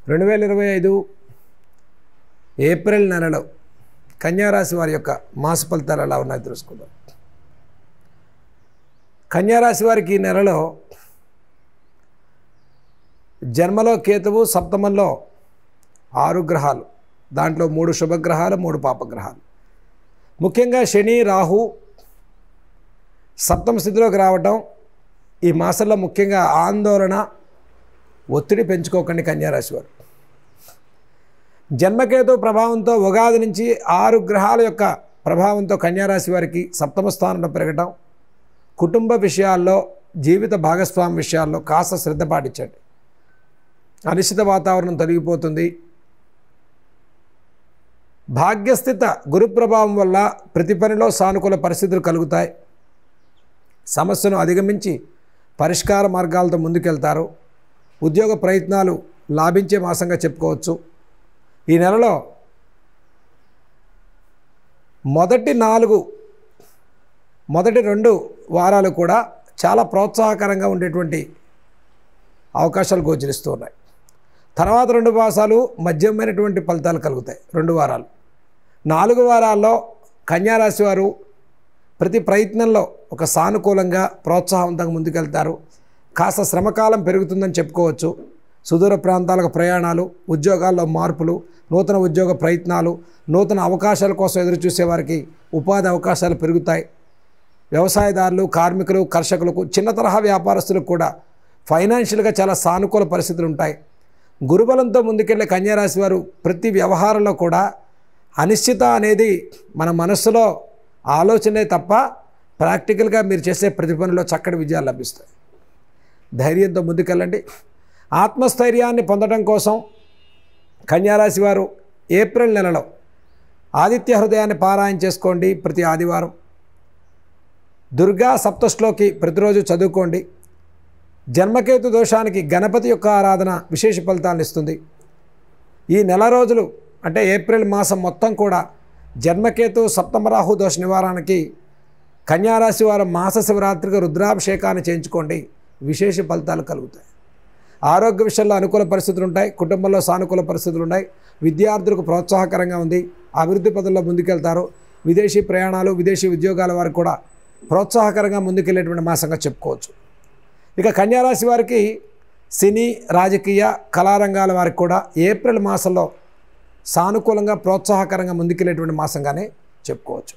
2025 April నెలలో కన్యారాశి వారి యొక్క మాస ఫలితాలు ఎలా ఉన్నాయో తెలుసుకుందాం. కన్యారాశి వారికి ఈ నెలలో జన్మలో కేతువు, సప్తమంలో 6 గ్రహాలు, దాంట్లో 3 శుభగ్రహాలు, 3 పాపగ్రహాలు. ముఖ్యంగా శని, రాహు సప్తమ స్థితిలోకి రావటం ఈ మాసంలో ముఖ్యంగా ఆందోళన, ఒత్తిడి పెంచుకోకండి కన్యారాశి వారు. జన్మకేతు ప్రభావంతో ఉగాది నుంచి 6 గ్రహాల యొక్క ప్రభావంతో కన్యారాశి వారికి సప్తమ స్థానంలో పెరగటం, కుటుంబ విషయాల్లో, జీవిత భాగస్వామి విషయాల్లో కాస్త శ్రద్ధ పాటించండి. అనిశ్చిత వాతావరణం తొలగిపోతుంది. భాగ్యస్థిత గురు ప్రభావం వల్ల ప్రతి పనిలో సానుకూల పరిస్థితులు కలుగుతాయి. సమస్యను అధిగమించి పరిష్కార మార్గాలతో ముందుకెళ్తారు. ఉద్యోగ ప్రయత్నాలు లాభించే మాసంగా చెప్పుకోవచ్చు. ఈ నెలలో మొదటి 2 వారాలు కూడా చాలా ప్రోత్సాహకరంగా ఉండేటువంటి అవకాశాలు గోచరిస్తూ ఉన్నాయి. తర్వాత 2 మాసాలు మధ్యమైనటువంటి ఫలితాలు కలుగుతాయి. 2 వారాలు, 4 వారాల్లో కన్యారాశి వారు ప్రతి ప్రయత్నంలో ఒక సానుకూలంగా ప్రోత్సాహవంతంగా ముందుకెళ్తారు. కాస్త శ్రమకాలం పెరుగుతుందని చెప్పుకోవచ్చు. సుదూర ప్రాంతాలకు ప్రయాణాలు, ఉద్యోగాల్లో మార్పులు, నూతన ఉద్యోగ ప్రయత్నాలు, నూతన అవకాశాల కోసం ఎదురుచూసే వారికి ఉపాధి అవకాశాలు పెరుగుతాయి. వ్యవసాయదారులు, కార్మికులు, కర్షకులకు, చిన్న తరహా వ్యాపారస్తులకు కూడా ఫైనాన్షియల్గా చాలా సానుకూల పరిస్థితులు ఉంటాయి. గురుబలంతో ముందుకెళ్లే కన్యారాశి వారు ప్రతి వ్యవహారంలో కూడా అనిశ్చిత అనేది మన మనస్సులో ఆలోచనే తప్ప ప్రాక్టికల్గా మీరు చేసే ప్రతి పనిలో చక్కటి విజయాలు లభిస్తాయి. ధైర్యంతో ముందుకెళ్ళండి. ఆత్మస్థైర్యాన్ని పొందడం కోసం కన్యారాశి వారు ఏప్రిల్ నెలలో ఆదిత్య హృదయాన్ని పారాయణ చేసుకోండి. ప్రతి ఆదివారం దుర్గా సప్తశ్లోకి ప్రతిరోజు చదువుకోండి. జన్మకేతు దోషానికి గణపతి యొక్క ఆరాధన విశేష ఫలితాలను ఇస్తుంది. ఈ నెల రోజులు అంటే ఏప్రిల్ మాసం మొత్తం కూడా జన్మకేతు, సప్తమరాహు దోష నివారణకి కన్యారాశి వారు మాస శివరాత్రికి రుద్రాభిషేకాన్ని చేయించుకోండి. విశేష ఫలితాలు కలుగుతాయి. ఆరోగ్య విషయంలో అనుకూల పరిస్థితులు ఉంటాయి. కుటుంబంలో సానుకూల పరిస్థితులు ఉన్నాయి. విద్యార్థులకు ప్రోత్సాహకరంగా ఉంది. అభివృద్ధి పదంలో ముందుకెళ్తారు. విదేశీ ప్రయాణాలు, విదేశీ ఉద్యోగాల వారికి కూడా ప్రోత్సాహకరంగా ముందుకెళ్ళేటువంటి మాసంగా చెప్పుకోవచ్చు. ఇక కన్యారాశి వారికి సినీ, రాజకీయ, కళారంగాల వారికి కూడా ఏప్రిల్ మాసంలో సానుకూలంగా ప్రోత్సాహకరంగా ముందుకెళ్ళేటువంటి మాసంగానే చెప్పుకోవచ్చు.